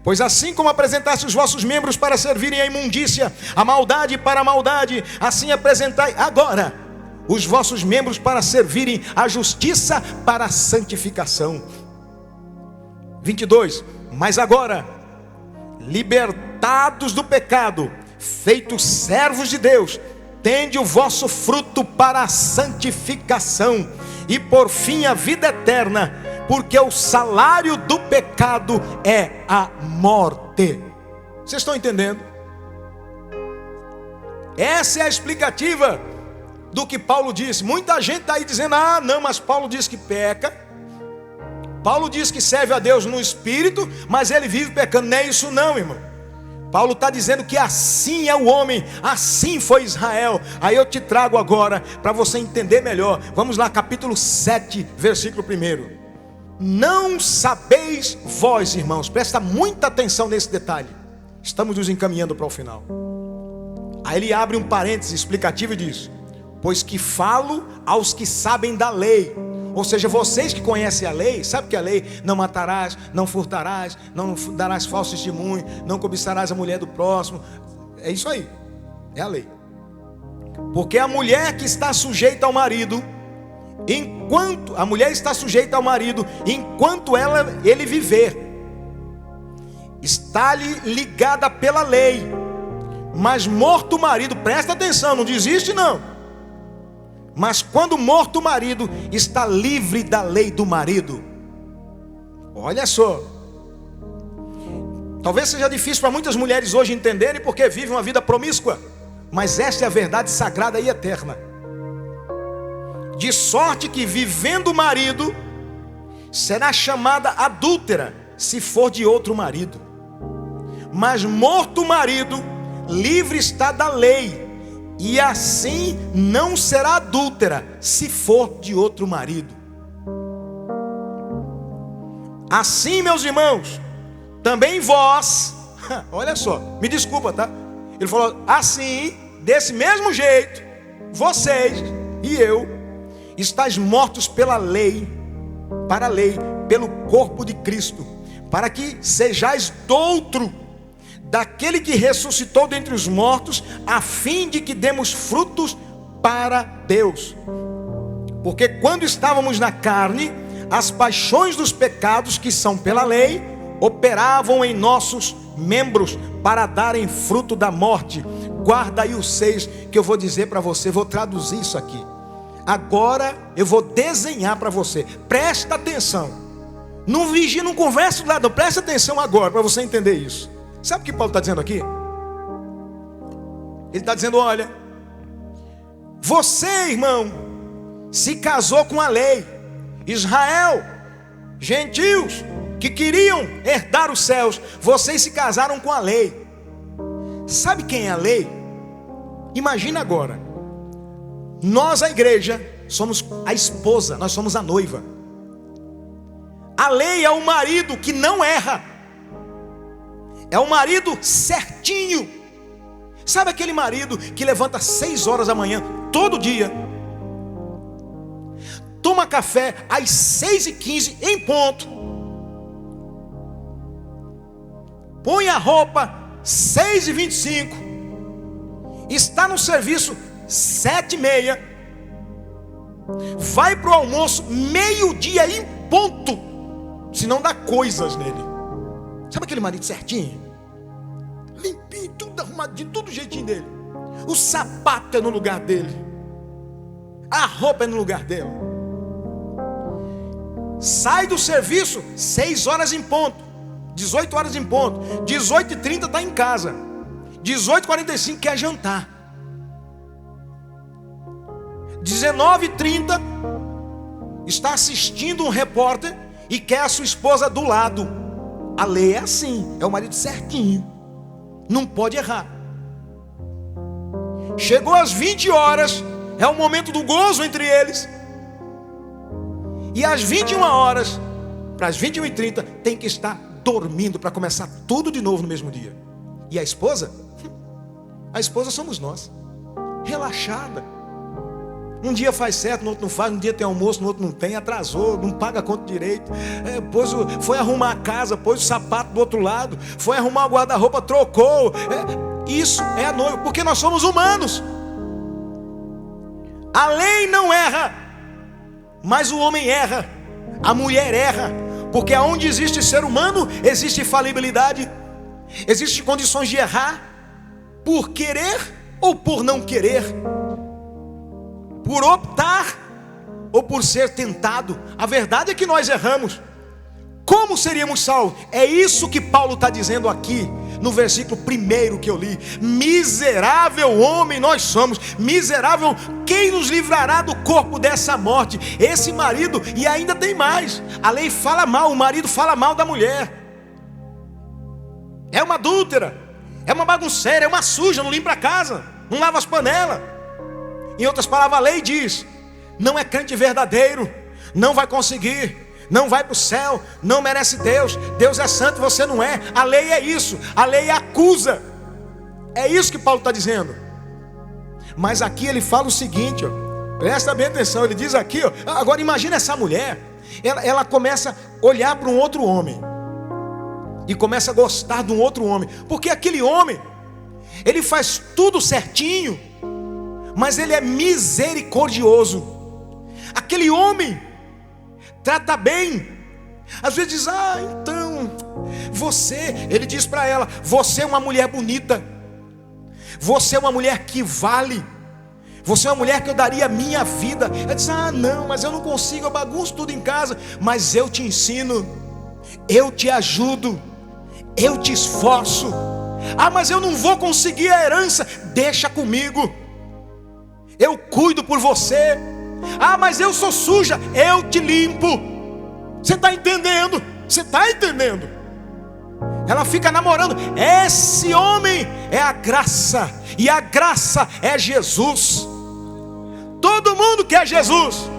Pois assim como apresentaste os vossos membros para servirem à imundícia, a maldade para a maldade, assim apresentai agora os vossos membros para servirem à justiça, para a santificação. 22, mas agora, libertados do pecado, feitos servos de Deus, tende o vosso fruto para a santificação e por fim a vida eterna, porque o salário do pecado é a morte. Vocês estão entendendo? Essa é a explicativa do que Paulo disse. Muita gente está aí dizendo: não, mas Paulo diz que peca. Paulo diz que serve a Deus no espírito, mas ele vive pecando. Não é isso não, irmão. Paulo está dizendo que assim é o homem, assim foi Israel. Aí eu te trago agora, para você entender melhor. Vamos lá, capítulo 7, versículo 1. Não sabeis vós, irmãos, presta muita atenção nesse detalhe, estamos nos encaminhando para o final. Aí ele abre um parênteses explicativo e diz: pois que falo aos que sabem da lei. Ou seja, vocês que conhecem a lei, sabe que a lei: não matarás, não furtarás, não darás falso testemunho, não cobiçarás a mulher do próximo. É isso aí, é a lei. Porque a mulher que está sujeita ao marido, enquanto a mulher está sujeita ao marido, enquanto ele viver, está-lhe ligada pela lei. Mas morto o marido, presta atenção, não desiste não. Mas quando morto o marido, está livre da lei do marido. Olha só. Talvez seja difícil para muitas mulheres hoje entenderem, porque vivem uma vida promíscua. Mas esta é a verdade sagrada e eterna. De sorte que vivendo o marido, será chamada adúltera, se for de outro marido. Mas morto o marido, livre está da lei, e assim não será adúltera, se for de outro marido. Assim, meus irmãos, também vós, olha só, me desculpa, tá? Ele falou assim, desse mesmo jeito, vocês e eu, estáis mortos pela lei, para a lei, pelo corpo de Cristo, para que sejais doutro daquele que ressuscitou dentre os mortos, a fim de que demos frutos para Deus. Porque quando estávamos na carne, as paixões dos pecados que são pela lei, operavam em nossos membros para darem fruto da morte. Guarda aí os 6 que eu vou dizer para você, vou traduzir isso aqui. Agora eu vou desenhar para você, presta atenção. Não vigia, não conversa do lado, presta atenção agora para você entender isso. Sabe o que Paulo está dizendo aqui? Ele está dizendo: olha, você, irmão, se casou com a lei. Israel, gentios que queriam herdar os céus, vocês se casaram com a lei. Sabe quem é a lei? Imagina agora, nós, a igreja, somos a esposa, nós somos a noiva. A lei é o marido que não erra, é o marido certinho. Sabe aquele marido que levanta 6 horas da manhã todo dia, toma café às 6h15 em ponto, põe a roupa 6h25, está no serviço 7h30, vai para o almoço meio-dia em ponto, se não dá coisas nele. Sabe aquele marido certinho? Limpinho, tudo arrumado, de todo jeitinho dele. O sapato é no lugar dele, a roupa é no lugar dele. Sai do serviço 6 horas em ponto, 18 horas em ponto, 18h30 está em casa, 18h45 quer jantar, 19h30 está assistindo um repórter e quer a sua esposa do lado. A lei é assim, é o marido certinho, não pode errar. Chegou às 20 horas, é o momento do gozo entre eles, e às 21 horas, para as 21h30, tem que estar dormindo para começar tudo de novo no mesmo dia. E a esposa? A esposa somos nós, relaxada. Um dia faz certo, no outro não faz. Um dia tem almoço, no outro não tem. Atrasou, não paga a conta direito. Foi arrumar a casa, pôs o sapato do outro lado. Foi arrumar o guarda-roupa, trocou. Isso é a noiva, porque nós somos humanos. A lei não erra, mas o homem erra, a mulher erra. Porque onde existe ser humano, existe falibilidade, existem condições de errar, por querer ou por não querer, por optar ou por ser tentado. A verdade é que nós erramos. Como seríamos salvos? É isso que Paulo está dizendo aqui no versículo 1 que eu li. Miserável homem nós somos, miserável, quem nos livrará do corpo dessa morte? Esse marido, e ainda tem mais, a lei fala mal, o marido fala mal da mulher, é uma adúltera, é uma bagunceira, é uma suja, não limpa a casa, não lava as panelas. Em outras palavras, a lei diz: não é crente verdadeiro, não vai conseguir, não vai para o céu, não merece Deus, Deus é santo, você não é. A lei é isso, a lei acusa. É isso que Paulo está dizendo. Mas aqui ele fala o seguinte, ó, presta bem atenção, ele diz aqui, ó, agora imagina essa mulher, ela começa a olhar para um outro homem, e começa a gostar de um outro homem, porque aquele homem, ele faz tudo certinho, mas ele é misericordioso. Aquele homem trata bem. Às vezes diz, então você, ele diz para ela, você é uma mulher bonita, você é uma mulher que vale, você é uma mulher que eu daria a minha vida. Ela diz, não, mas eu não consigo, eu bagunço tudo em casa. Mas eu te ensino, eu te ajudo, eu te esforço. Mas eu não vou conseguir a herança, deixa comigo, eu cuido por você. Mas eu sou suja, eu te limpo. Você está entendendo? Você está entendendo? Ela fica namorando. Esse homem é a graça, e a graça é Jesus. Todo mundo quer Jesus.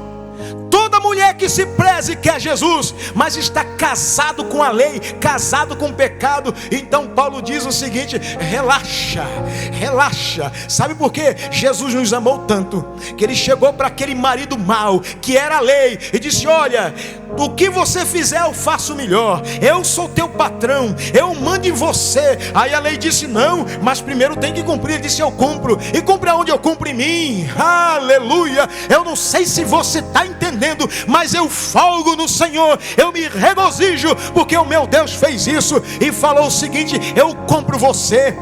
Toda mulher que se preze quer Jesus, mas está casado com a lei, casado com o pecado. Então Paulo diz o seguinte: relaxa, relaxa. Sabe por quê? Jesus nos amou tanto que ele chegou para aquele marido mau, que era a lei, e disse: olha, o que você fizer eu faço melhor, eu sou teu patrão, eu mando em você. Aí a lei disse: não, mas primeiro tem que cumprir. Ele disse: eu cumpro. E cumpre aonde? Eu cumpro em mim. Aleluia. Eu não sei se você está entendendo, mas eu folgo no Senhor, eu me regozijo, porque o meu Deus fez isso e falou o seguinte: eu compro você,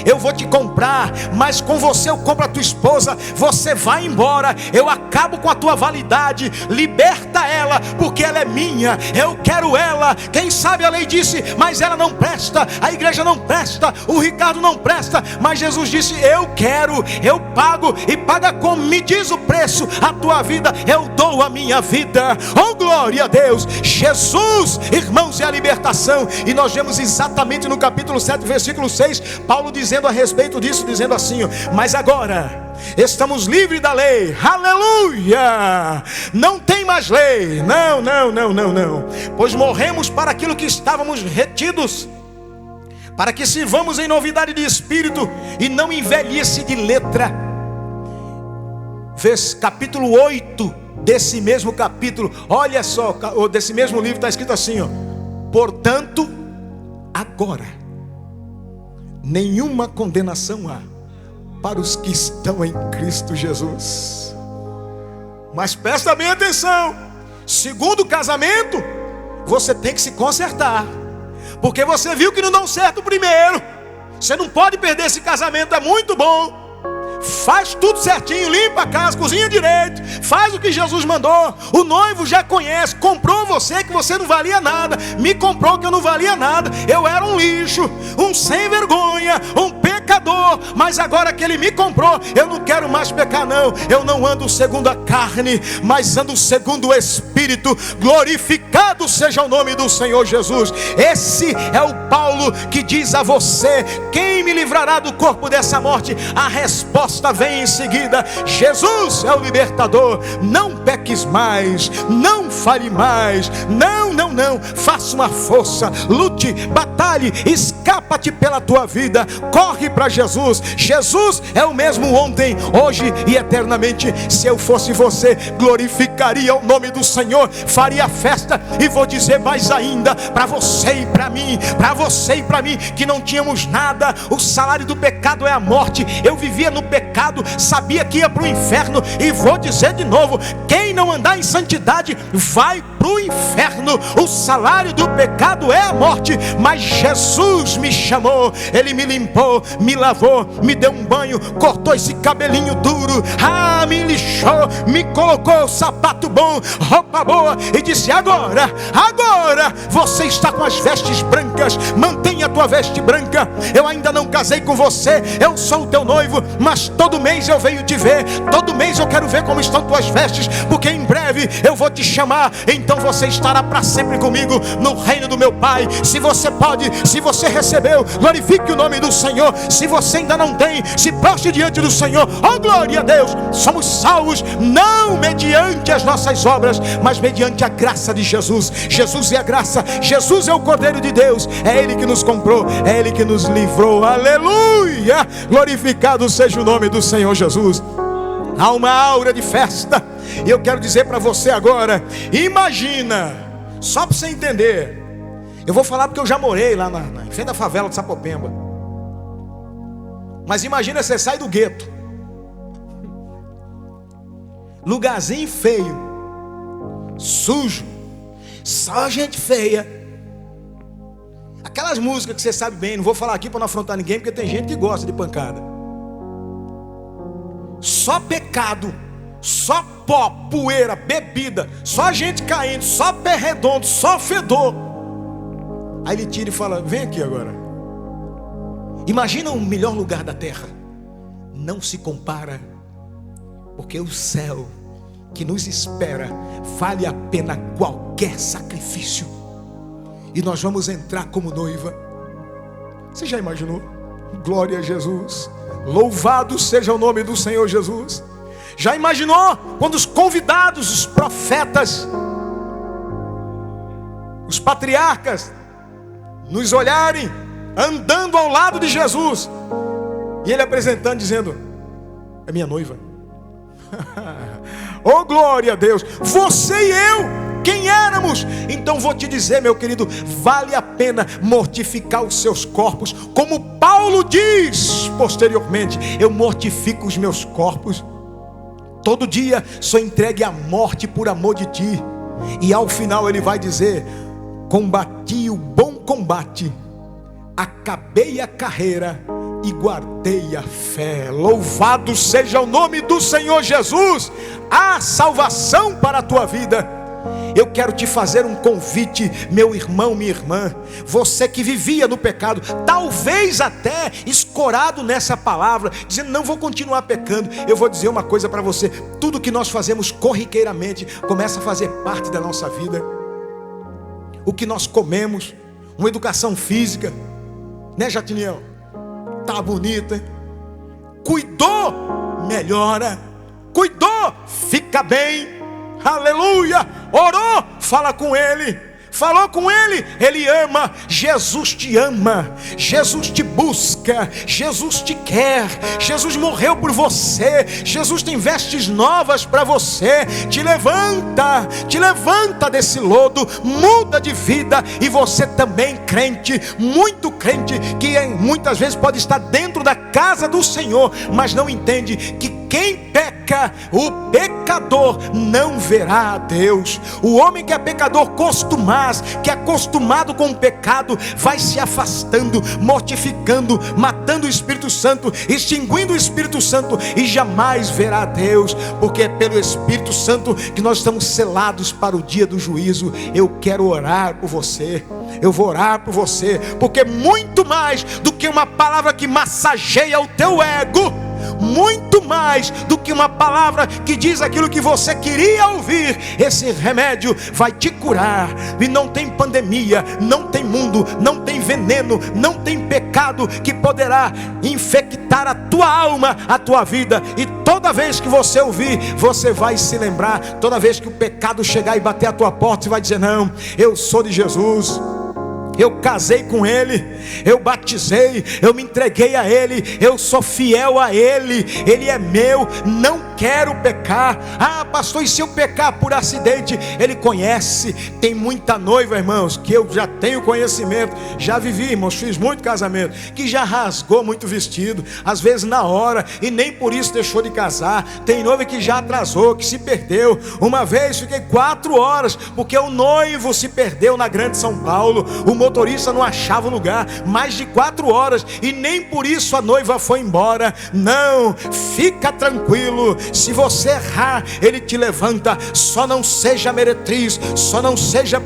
eu vou te comprar, mas com você eu compro a tua esposa. Você vai embora, eu acabo com a tua validade, liberta ela, porque ela é minha, eu quero ela. Quem sabe a lei disse: mas ela não presta, a igreja não presta, o Ricardo não presta. Mas Jesus disse: eu quero, eu pago, e paga como? Me diz o preço, a tua vida, eu dou a minha vida. Oh, glória a Deus. Jesus, irmãos, é a libertação. E nós vemos exatamente no capítulo 7, versículo 6, Paulo dizendo a respeito disso, dizendo assim: mas agora estamos livres da lei, aleluia, não tem mais lei, não, pois morremos para aquilo que estávamos retidos, para que sirvamos em novidade de espírito e não em velhice de letra. Capítulo 8 desse mesmo capítulo, olha só, desse mesmo livro está escrito assim, ó: portanto, agora nenhuma condenação há para os que estão em Cristo Jesus. Mas presta bem atenção: segundo o casamento, você tem que se consertar, porque você viu que não deu certo o primeiro. Você não pode perder esse casamento, é muito bom. Faz tudo certinho, limpa a casa, cozinha direito, faz o que Jesus mandou. O noivo já conhece, comprou você que você não valia nada, me comprou que eu não valia nada, eu era um lixo, um sem vergonha, um pecador. Mas agora que ele me comprou, eu não quero mais pecar não. Eu não ando segundo a carne, mas ando segundo o Espírito. Glorificado seja o nome do Senhor Jesus. Esse é o Paulo que diz a você: quem me livrará do corpo dessa morte? A resposta vem em seguida: Jesus é o libertador. Não peques mais, não fale mais, não, faça uma força, lute, batalhe, escapa-te pela tua vida, corre para Jesus. Jesus é o mesmo ontem, hoje e eternamente. Se eu fosse você, glorificaria o nome do Senhor, faria festa. E vou dizer mais ainda, para você e para mim, que não tínhamos nada, o salário do pecado é a morte. Eu vivia no pecado, sabia que ia para o inferno, e vou dizer de novo: quem não andar em santidade vai para o inferno. O salário do pecado é a morte, mas Jesus me chamou, Ele me limpou, me lavou, me deu um banho, cortou esse cabelinho duro, me lixou, me colocou sapato bom, roupa boa, e disse: agora você está com as vestes brancas, mantenha a tua veste branca. Eu ainda não casei com você, eu sou o teu noivo, mas todo mês eu venho te ver, todo mês eu quero ver como estão tuas vestes, porque em breve eu vou te chamar, então você estará para sempre comigo no reino do meu Pai. Se você pode, se você recebeu, glorifique o nome do Senhor. Se você ainda não tem, se prostre diante do Senhor. Oh, glória a Deus. Somos salvos não mediante as nossas obras, mas mediante a graça de Jesus. Jesus é a graça, Jesus é o Cordeiro de Deus, é Ele que nos comprou, é Ele que nos livrou. Aleluia! Glorificado seja o nome do Senhor Jesus. Há uma aura de festa, e eu quero dizer para você agora, imagina, só para você entender, eu vou falar porque eu já morei lá em frente da favela de Sapopemba. Mas imagina, você sai do gueto, lugarzinho feio, sujo, só gente feia, aquelas músicas que você sabe bem, não vou falar aqui para não afrontar ninguém, porque tem gente que gosta de pancada. Só pecado, só pó, poeira, bebida, só gente caindo, só pé redondo, só fedor. Aí ele tira e fala: vem aqui agora. Imagina o melhor lugar da terra. Não se compara, porque o céu que nos espera vale a pena qualquer sacrifício. E nós vamos entrar como noiva. Você já imaginou? Glória a Jesus. Louvado seja o nome do Senhor Jesus. Já imaginou quando os convidados, os profetas, os patriarcas nos olharem andando ao lado de Jesus, e Ele apresentando, dizendo: é minha noiva. Oh, glória a Deus. Você e eu, quem éramos? Então vou te dizer, meu querido, vale a pena mortificar os seus corpos, como Paulo diz posteriormente: eu mortifico os meus corpos. Todo dia sou entregue à morte por amor de ti. E ao final ele vai dizer: combati o bom combate, acabei a carreira e guardei a fé. Louvado seja o nome do Senhor Jesus. Há salvação para a tua vida. Eu quero te fazer um convite, meu irmão, minha irmã. Você que vivia no pecado, talvez até escorado nessa palavra, dizendo: não vou continuar pecando. Eu vou dizer uma coisa para você: tudo que nós fazemos corriqueiramente começa a fazer parte da nossa vida. O que nós comemos, uma educação física, né, Jatiniel? Tá bonita, hein? Cuidou, melhora. Cuidou, fica bem. Aleluia. Orou, fala com Ele. Falou com Ele, Ele ama. Jesus te ama, Jesus te busca, Jesus te quer. Jesus morreu por você, Jesus tem vestes novas para você. Te levanta desse lodo, muda de vida. E você também, crente, muito crente, que muitas vezes pode estar dentro da casa do Senhor, mas não entende que quem peca, o pecador, não verá a Deus. O homem que é pecador costumaz, que é acostumado com o pecado, vai se afastando, mortificando, matando o Espírito Santo, extinguindo o Espírito Santo, e jamais verá a Deus, porque é pelo Espírito Santo que nós estamos selados para o dia do juízo. Eu quero orar por você, eu vou orar por você, porque muito mais do que uma palavra que massageia o teu ego, muito mais do que uma palavra que diz aquilo que você queria ouvir, esse remédio vai te curar. E não tem pandemia, não tem mundo, não tem veneno, não tem pecado que poderá infectar a tua alma, a tua vida. E toda vez que você ouvir, você vai se lembrar. Toda vez que o pecado chegar e bater a tua porta, você vai dizer: não, eu sou de Jesus, eu casei com Ele, eu batizei, eu me entreguei a Ele, eu sou fiel a Ele, Ele é meu, não quero pecar. Ah, pastor, e se eu pecar por acidente? Ele conhece. Tem muita noiva, irmãos, que eu já tenho conhecimento, já vivi, irmãos, fiz muito casamento, que já rasgou muito vestido, às vezes na hora, e nem por isso deixou de casar. Tem noiva que já atrasou, que se perdeu. Uma vez fiquei 4 horas, porque o noivo se perdeu na Grande São Paulo. O motorista não achava o lugar, mais de 4 horas, e nem por isso a noiva foi embora. Não, fica tranquilo, se você errar, Ele te levanta. Só não seja meretriz, só não seja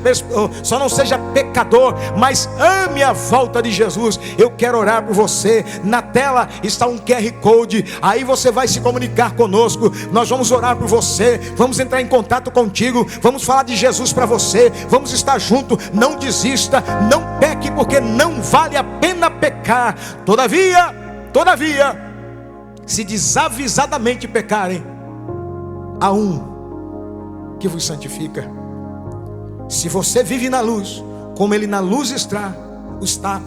pecador, mas ame a volta de Jesus. Eu quero orar por você. Na tela está um QR Code, aí você vai se comunicar conosco, nós vamos orar por você, vamos entrar em contato contigo, vamos falar de Jesus para você, vamos estar junto. Não desista, não peque, porque não vale a pena pecar. Todavia, se desavisadamente pecarem, há um que vos santifica. Se você vive na luz, como Ele na luz está,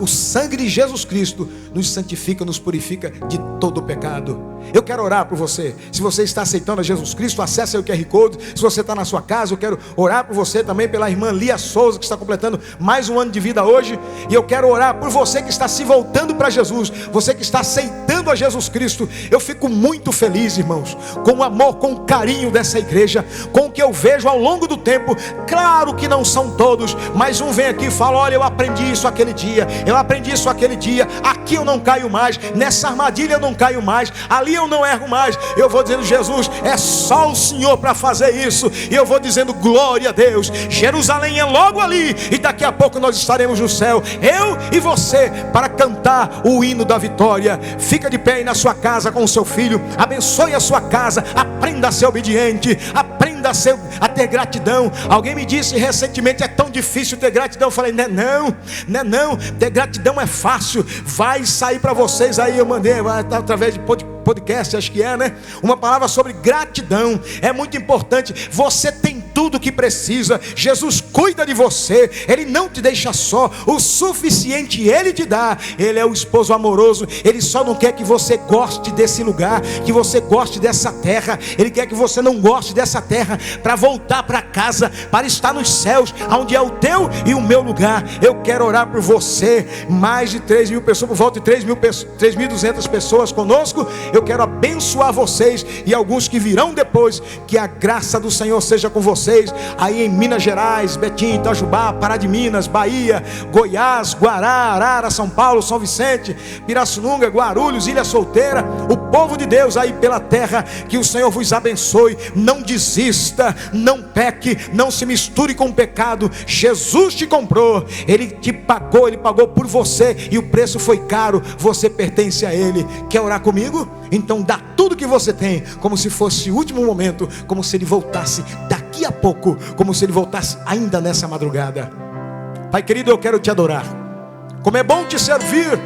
o sangue de Jesus Cristo nos santifica, nos purifica de todo o pecado. Eu quero orar por você. Se você está aceitando a Jesus Cristo, acesse aí o QR Code. Se você está na sua casa, eu quero orar por você também, pela irmã Lia Souza, que está completando mais um ano de vida hoje. E eu quero orar por você que está se voltando para Jesus, você que está aceitando a Jesus Cristo. Eu fico muito feliz, irmãos, com o amor, com o carinho dessa igreja, com o que eu vejo ao longo do tempo. Claro que não são todos, mas um vem aqui e fala: olha, eu aprendi isso aquele dia, eu aprendi isso aquele dia, aqui eu não caio mais, nessa armadilha eu não caio mais, ali eu não erro mais. Eu vou dizendo: Jesus, é só o Senhor para fazer isso. E eu vou dizendo: glória a Deus, Jerusalém é logo ali, e daqui a pouco nós estaremos no céu, eu e você, para cantar o hino da vitória. Fica de pé aí na sua casa com o seu filho, abençoe a sua casa, aprenda a ser obediente, aprenda a ter gratidão. Alguém me disse recentemente: é tão difícil ter gratidão. Eu falei: não, ter gratidão é fácil. Vai sair para vocês aí, eu mandei através de podcast, acho que é, né? Uma palavra sobre gratidão. É muito importante. Você tem tudo o que precisa. Jesus cuida de você. Ele não te deixa só. O suficiente Ele te dá. Ele é o esposo amoroso. Ele só não quer que você goste desse lugar, que você goste dessa terra. Ele quer que você não goste dessa terra, para voltar para casa, para estar nos céus, onde é o teu e o meu lugar. Eu quero orar por você. Mais de 3.000 pessoas, por volta de 3.200 pessoas conosco. Eu quero abençoar vocês e alguns que virão depois. Que a graça do Senhor seja com vocês aí em Minas Gerais, Betim, Itajubá, Pará de Minas, Bahia, Goiás, Guará, Arara, São Paulo, São Vicente, Pirassununga, Guarulhos, Ilha Solteira. O povo de Deus aí pela terra, que o Senhor vos abençoe. Não desista, não peque, não se misture com o pecado. Jesus te comprou, Ele te pagou, Ele pagou por você, e o preço foi caro. Você pertence a Ele. Quer orar comigo? Então dá tudo que você tem, como se fosse o último momento, como se Ele voltasse daqui a pouco, como se Ele voltasse ainda nessa madrugada. Pai querido, eu quero te adorar. Como é bom te servir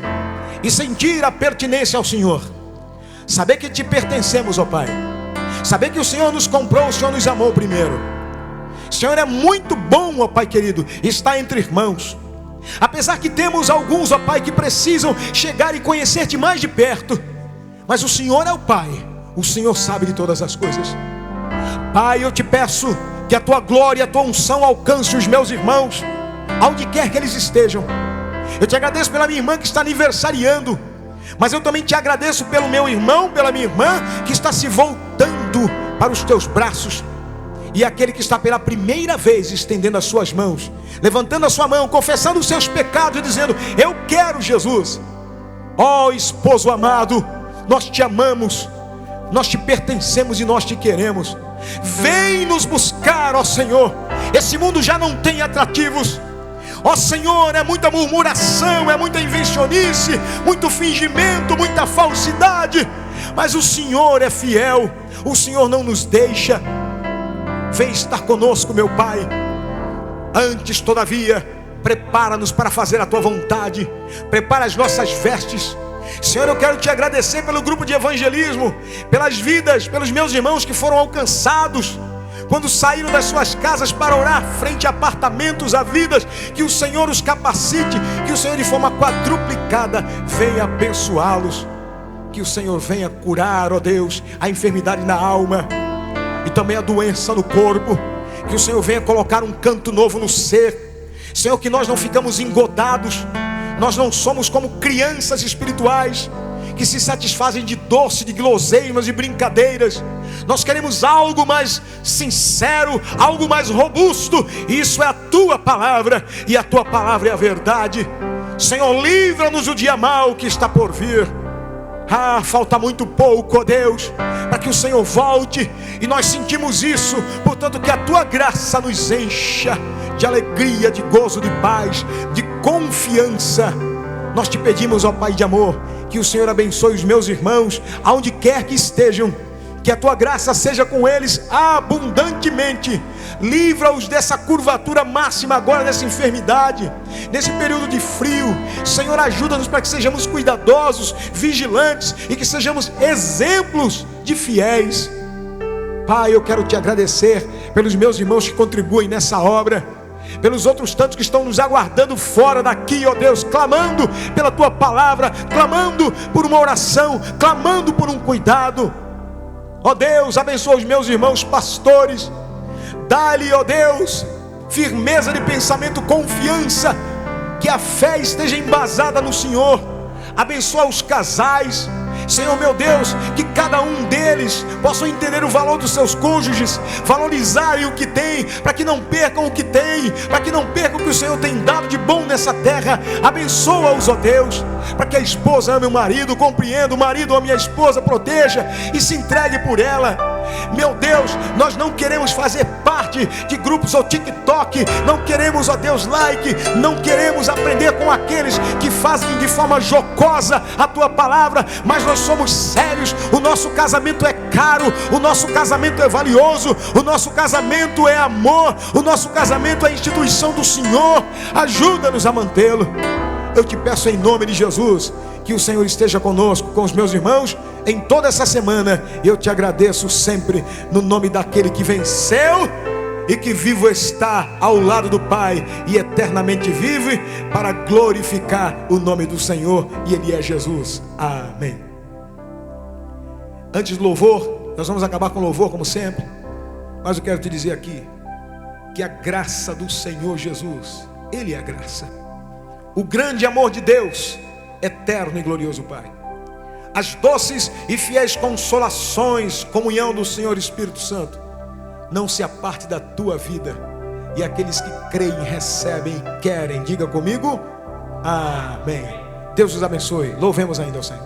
e sentir a pertinência ao Senhor. Saber que te pertencemos, ó Pai. Saber que o Senhor nos comprou, o Senhor nos amou primeiro. O Senhor é muito bom, ó Pai querido, estar entre irmãos. Apesar que temos alguns, ó Pai, que precisam chegar e conhecer-te mais de perto, mas o Senhor é o Pai, o Senhor sabe de todas as coisas. Pai, eu te peço que a tua glória, a tua unção alcance os meus irmãos, aonde quer que eles estejam. Eu te agradeço pela minha irmã que está aniversariando, mas eu também te agradeço pelo meu irmão, pela minha irmã que está se voltando para os teus braços. E aquele que está pela primeira vez estendendo as suas mãos, levantando a sua mão, confessando os seus pecados e dizendo: eu quero Jesus. Ó esposo amado, nós te amamos, nós te pertencemos e nós te queremos. Vem nos buscar, ó Senhor. Esse mundo já não tem atrativos. Ó Senhor, é muita murmuração, é muita invencionice, muito fingimento, muita falsidade. Mas o Senhor é fiel, o Senhor não nos deixa. Vem estar conosco, meu Pai. Antes, todavia, prepara-nos para fazer a tua vontade. Prepara as nossas vestes. Senhor, eu quero te agradecer pelo grupo de evangelismo, pelas vidas, pelos meus irmãos que foram alcançados quando saíram das suas casas para orar frente a apartamentos, a vidas. Que o Senhor os capacite, que o Senhor de forma quadruplicada venha abençoá-los. Que o Senhor venha curar, ó Deus, a enfermidade na alma e também a doença no corpo. Que o Senhor venha colocar um canto novo no ser. Senhor, que nós não ficamos engodados. Nós não somos como crianças espirituais que se satisfazem de doce, de guloseimas, de brincadeiras. Nós queremos algo mais sincero, algo mais robusto. E isso é a tua palavra, e a tua palavra é a verdade. Senhor, livra-nos do dia mau que está por vir. Falta muito pouco, ó Deus, para que o Senhor volte, e nós sentimos isso. Portanto, que a tua graça nos encha de alegria, de gozo, de paz, de confiança. Nós te pedimos, ó Pai de amor, que o Senhor abençoe os meus irmãos, aonde quer que estejam. Que a tua graça seja com eles abundantemente. Livra-os dessa curvatura máxima agora, dessa enfermidade, nesse período de frio. Senhor, ajuda-nos para que sejamos cuidadosos, vigilantes, e que sejamos exemplos de fiéis. Pai, eu quero te agradecer pelos meus irmãos que contribuem nessa obra, pelos outros tantos que estão nos aguardando fora daqui, ó Deus, clamando pela tua palavra, clamando por uma oração, clamando por um cuidado. Ó Deus, abençoa os meus irmãos pastores, dá-lhe, ó Deus, firmeza de pensamento, confiança, que a fé esteja embasada no Senhor. Abençoa os casais, Senhor meu Deus, que cada um deles possa entender o valor dos seus cônjuges, valorizarem o que tem, para que não percam o que tem, para que não percam o que o Senhor tem dado de bom nessa terra. Abençoa-os, ó Deus, para que a esposa ame o marido, compreenda o marido, a minha esposa, proteja e se entregue por ela. Meu Deus, nós não queremos fazer parte de grupos ou TikTok, não queremos, ó Deus, like, não queremos aprender com aqueles que fazem de forma jocosa a tua palavra, mas nós somos sérios. O nosso casamento é caro, o nosso casamento é valioso, o nosso casamento é amor, o nosso casamento é a instituição do Senhor. Ajuda-nos a mantê-lo. Eu te peço em nome de Jesus, que o Senhor esteja conosco, com os meus irmãos, em toda essa semana. Eu te agradeço sempre, no nome daquele que venceu e que vivo está ao lado do Pai e eternamente vive, para glorificar o nome do Senhor, e Ele é Jesus. Amém. Antes do louvor, nós vamos acabar com louvor como sempre, mas eu quero te dizer aqui, que a graça do Senhor Jesus, Ele é a graça, o grande amor de Deus, eterno e glorioso Pai, as doces e fiéis consolações, comunhão do Senhor Espírito Santo, não se aparte da tua vida, e aqueles que creem, recebem e querem, diga comigo, amém. Deus os abençoe. Louvemos ainda ao Senhor.